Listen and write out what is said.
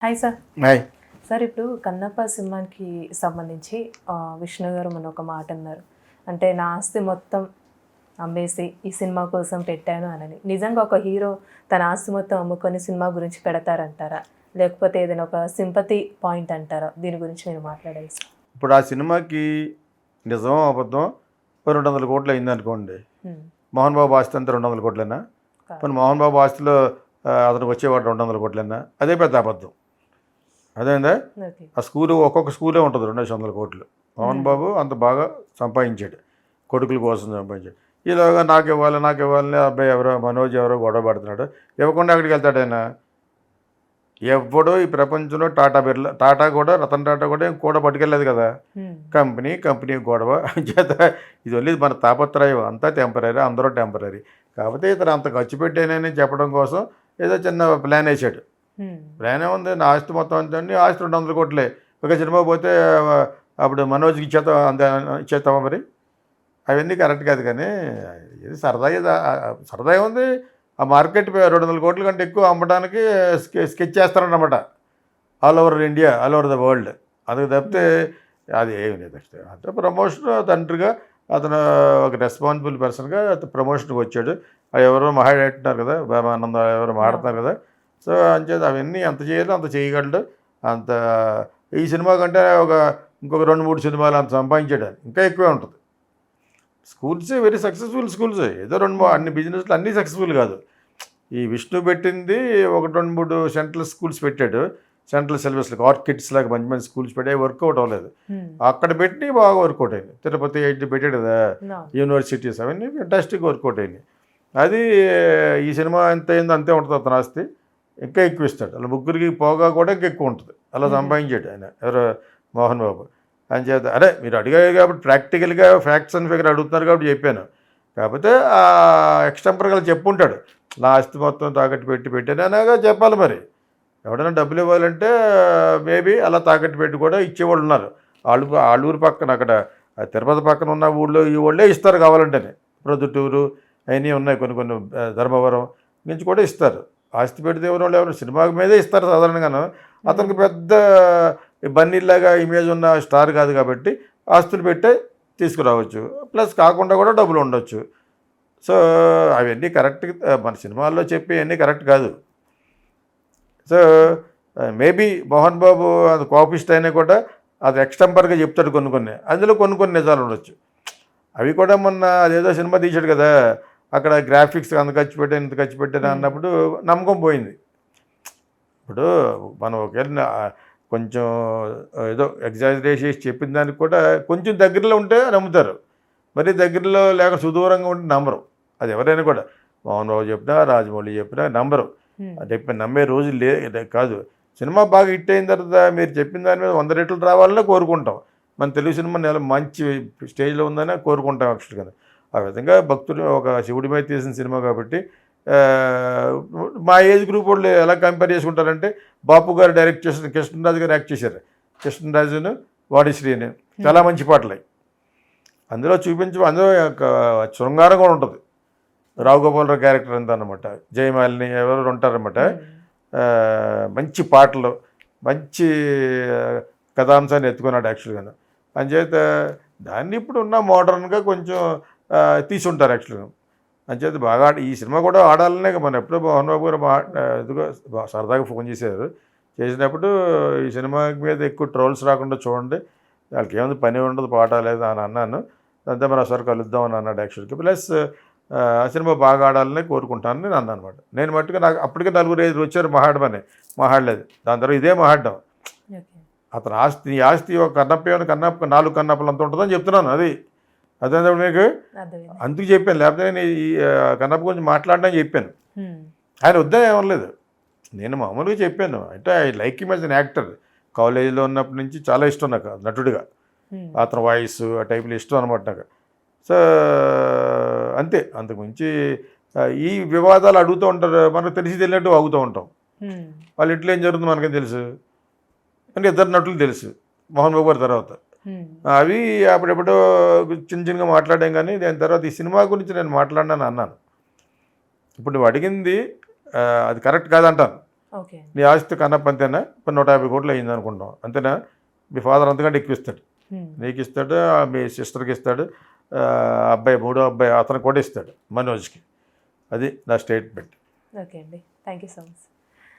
Hi sir. Hi. Sir ఇప్పుడు 'కన్నప్ప' సినిమాకి సంబంధించి విష్ణు గారు మొన్న ఒక మాట అన్నారు. అంటే నా ఆస్తి మొత్తం అమ్మేసి ఈ సినిమా కోసం పెట్టాను అనని. నిజంగా ఒక హీరో తన ఆస్తి మొత్తం అమ్ముకొని సినిమా గురించి పెడతారంటారా? లేకపోతే ఏదైనా ఒక సింపతి పాయింట్ అంటారా? దీని గురించి మీరు మాట్లాడాలి సార్. ఇప్పుడు ఆ సినిమాకి నిజమో అబద్ధం 200 కోట్లు అయిందనుకోండి. మోహన్ బాబు ఆస్తి అంతా 200 కోట్లేనా? పోనీ మోహన్ బాబు ఆస్తిలో అతనికి వచ్చేవాడు 200 కోట్లేనా? అదే పెద్ద అబద్ధం. అదేందా? ఆ స్కూలు ఒక్కొక్క స్కూలే ఉంటుంది 200 కోట్లు. మోహన్ బాబు అంత బాగా సంపాదించాడు, కొడుకుల కోసం సంపాదించాడు. ఈలోగా నాకు ఇవ్వాలని అబ్బాయి ఎవరో మనోజ్ ఎవరో గొడవ పడుతున్నాడు. ఇవ్వకుండా ఎక్కడికి వెళ్తాడు ఆయన? ఎవడో ఈ ప్రపంచంలో టాటా కూడా రతన్ టాటా కూడా పట్టుకెళ్ళలేదు కదా. కంపెనీ గొడవ చేత ఇది వెళ్ళి మన తాపత్రయం అంతా టెంపరీ, అందరూ టెంపరీ. కాకపోతే ఇతను అంత ఖర్చు పెట్టానని చెప్పడం కోసం ఏదో చిన్న ప్లాన్ వేసాడు. ప్లాన్ ఏముంది? నా ఆస్తి మొత్తం అంతే, ఆస్తి 200 కోట్లే. ఒక సినిమా పోతే అప్పుడు మనోజ్కి ఇచ్చేస్తావా మరి? అవన్నీ కరెక్ట్ కాదు. కానీ ఇది సరదా ఏముంది? ఆ మార్కెట్ 200 కోట్ల కంటే ఎక్కువ అమ్మడానికి స్కెచ్ చేస్తారన్నమాట. All over India, all over the world. అది తప్పితే అది ఏమి లేదు. అంటే ప్రమోషన్ తండ్రిగా అతను ఒక రెస్పాన్సిబుల్ పర్సన్గా ప్రమోషన్కి వచ్చాడు. అవి ఎవరో మాట్లాడుతున్నారు కదా, బాబానంద ఎవరో మాడుతున్నారు కదా. సో అంచేది అవన్నీ ఎంత చేయాలో అంత చేయగలడు. అంత ఈ సినిమా కంటే ఇంకొక 2-3 సినిమాలు అంత సంపాదించాడు. ఇంకా ఎక్కువే ఉంటుంది. స్కూల్సే వెరీ సక్సెస్ఫుల్ స్కూల్స్. ఏదో అన్ని బిజినెస్లు అన్నీ సక్సెస్ఫుల్ కాదు. ఈ విష్ణు పెట్టింది 1-2-3 సెంట్రల్ స్కూల్స్ పెట్టాడు. సెంట్రల్ సిలబస్లకు ఆర్కిడ్స్ లాగా మంచి మంచి స్కూల్స్ పెట్టాయి, వర్కౌట్ అవ్వలేదు. అక్కడ పెట్టి బాగా వర్కౌట్ అయింది. తిరుపతి పెట్టాడు కదా, యూనివర్సిటీస్ అవన్నీ ఫెంటాస్టిక్ వర్కౌట్ అయినాయి. అది ఈ సినిమా ఎంత అయిందో అంతే ఉంటుంది. అతను ఆస్తి ఇంకా ఎక్కువ ఇస్తాడు. అలా ముగ్గురికి పోగా కూడా ఇంకా ఎక్కువ ఉంటుంది. అలా సంపాదించాడు ఆయన ఎవరు, మోహన్ బాబు. అని చేత అదే మీరు అడిగారు కాబట్టి ప్రాక్టికల్గా ఫ్యాక్ట్స్ అండ్ ఫిగర్ అడుగుతున్నారు కాబట్టి చెప్పాను. కాకపోతే ఆ ఎక్స్టెంపర్గా చెప్పుంటాడు, నా ఆస్తి మొత్తం తాకట్టు పెట్టాను అనగా చెప్పాలి. మరి ఎవడైనా డబ్బులు ఇవ్వాలంటే మేబీ అలా తాకట్టు పెట్టి కూడా ఇచ్చేవాళ్ళు ఉన్నారు. ఆళ్ళూరు పక్కన అక్కడ తిరుపతి పక్కన ఉన్న ఊళ్ళో ఈ ఊళ్ళే ఇస్తారు కావాలంటేనే. ప్రొద్దుటూరు అవన్నీ ఉన్నాయి, కొన్ని ధర్మవరం నుంచి కూడా ఇస్తారు. ఆస్తి పెడితే ఎవరు సినిమా మీదే ఇస్తారు సాధారణంగాను. అతనికి పెద్ద బన్నీలాగా ఇమేజ్ ఉన్న స్టార్ కాదు కాబట్టి ఆస్తులు పెట్టే తీసుకురావచ్చు. ప్లస్ కాకుండా కూడా డబ్బులు ఉండొచ్చు. సో అవన్నీ కరెక్ట్, మన సినిమాల్లో చెప్పి అన్నీ కరెక్ట్ కాదు. సో మేబీ మోహన్ బాబు అది కోపిస్ట్ అయినా కూడా అది ఎక్స్టెంపర్గా చెప్తాడు కొన్ని. అందులో కొన్ని నిజాలు ఉండొచ్చు. అవి కూడా మొన్న అదేదో సినిమా తీశాడు కదా, అక్కడ గ్రాఫిక్స్ అంత ఖర్చు పెట్టాను ఇంత ఖర్చు పెట్టాను అన్నప్పుడు నమ్మకం పోయింది. ఇప్పుడు మనం ఒకవేళ కొంచెం ఏదో ఎగ్జాజరేట్ చేసి చెప్పిన దానికి కూడా కొంచెం దగ్గరలో ఉంటే నమ్ముతారు. మరి దగ్గరలో లేక సుదూరంగా ఉంటే నమ్మరు. అది ఎవరైనా కూడా, మోహన్ బాబు చెప్పినా రాజమౌళి చెప్పినా నమ్మరు. అంటే నమ్మే రోజులు కాదు. సినిమా బాగా హిట్ అయిన తర్వాత మీరు చెప్పిన దాని మీద 100 రెట్లు రావాలనే కోరుకుంటాం. మన తెలుగు సినిమా మంచి స్టేజ్లో ఉందని కోరుకుంటాం యాక్చువల్గా. ఆ విధంగా భక్తుడు ఒక శివుడి మీద తీసిన సినిమా కాబట్టి మా ఏజ్ గ్రూప్ వాళ్ళు ఎలా కంపేర్ చేసుకుంటారంటే, బాపు గారు డైరెక్ట్ చేసిన కృష్ణరాజు గారు యాక్ట్ చేశారు. కృష్ణరాజును వాణిశ్రీని చాలా మంచి పాటలు. అందులో అందులో శృంగారం కూడా ఉంటుంది. రావుగోపాలరావు క్యారెక్టర్ అంతా అనమాట. జయమాలిని ఎవరు ఉంటారన్నమాట. మంచి పాటలు, మంచి కథాంశాన్ని ఎత్తుకున్నాడు యాక్చువల్గా. అంచేత దాన్ని ఇప్పుడు ఉన్న మోడర్న్గా కొంచెం తీసుంటారు యాక్చువల్గా. అంచేత బాగా ఈ సినిమా కూడా ఆడాలనే మనం ఎప్పుడో మోహన్ బాబు గారు ఎదుగో సరదాగా ఫోన్ చేసినప్పుడు ఈ సినిమా మీద ఎక్కువ ట్రోల్స్ రాకుండా చూడండి, వాళ్ళకి ఏముంది పని ఉండదు పాట లేదు అని అన్నాను. అంతే మరి ఒకసారి కలుద్దాం అని అన్నాడు యాక్చువల్గా. ప్లస్ ఆ సినిమా బాగా ఆడాలని కోరుకుంటానని నేను అన్నాను అనమాట. నేను మట్టుగా నాకు అప్పటికే 4-5 వచ్చారు మాట్లాడలేదు. దాని తర్వాత ఇదే మాట్లాడడం. అతను ఆస్తి ఒక కన్నప్ప 4 కన్నప్పలు అంత ఉంటుందని చెప్తున్నాను. అదే మీకు అందుకు చెప్పాను. లేకపోతే నేను ఈ కన్నప్ప గురించి మాట్లాడడానికి చెప్పాను. ఆయన వద్దని ఏమనలేదు. నేను మామూలుగా చెప్పాను. అంటే I like him as an actor. కాలేజీలో ఉన్నప్పటి నుంచి చాలా ఇష్టం నాకు నటుడిగా. అతని వాయిస్ ఆ టైప్లో ఇష్టం అనమాట నాకు. సో అంతే, అంతకుమించి ఈ వివాదాలు అడుగుతూ ఉంటారు. మనకు తెలియనట్టు ఆగుతూ ఉంటాం. వాళ్ళ ఇంట్లో ఏం జరుగుతుందో మనకేం తెలుసు. అంటే 2 నటులు తెలుసు మోహన్ బాబు గారి తర్వాత. అవి అప్పుడెప్పుడో చిన్నగా మాట్లాడాం. కానీ దాని తర్వాత ఈ సినిమా గురించి నేను మాట్లాడినాను అన్నాను. ఇప్పుడు నువ్వు అడిగింది అది కరెక్ట్ కాదంటాను. ఓకే అండి. నీ ఆస్తి కన్నప్ప అంతేనా, ఇప్పుడు 150 కోట్లు అయింది అనుకుంటాం అంతేనా, మీ ఫాదర్ అంతకంటే ఎక్కువ ఇస్తాడు, నీకు ఇస్తాడు, మీ సిస్టర్కి ఇస్తాడు, అబ్బాయి మూడో అబ్బాయి అతనికి కూడా ఇస్తాడు మనోజ్కి. అది నా స్టేట్మెంట్. ఓకే అండి. Thank you so much.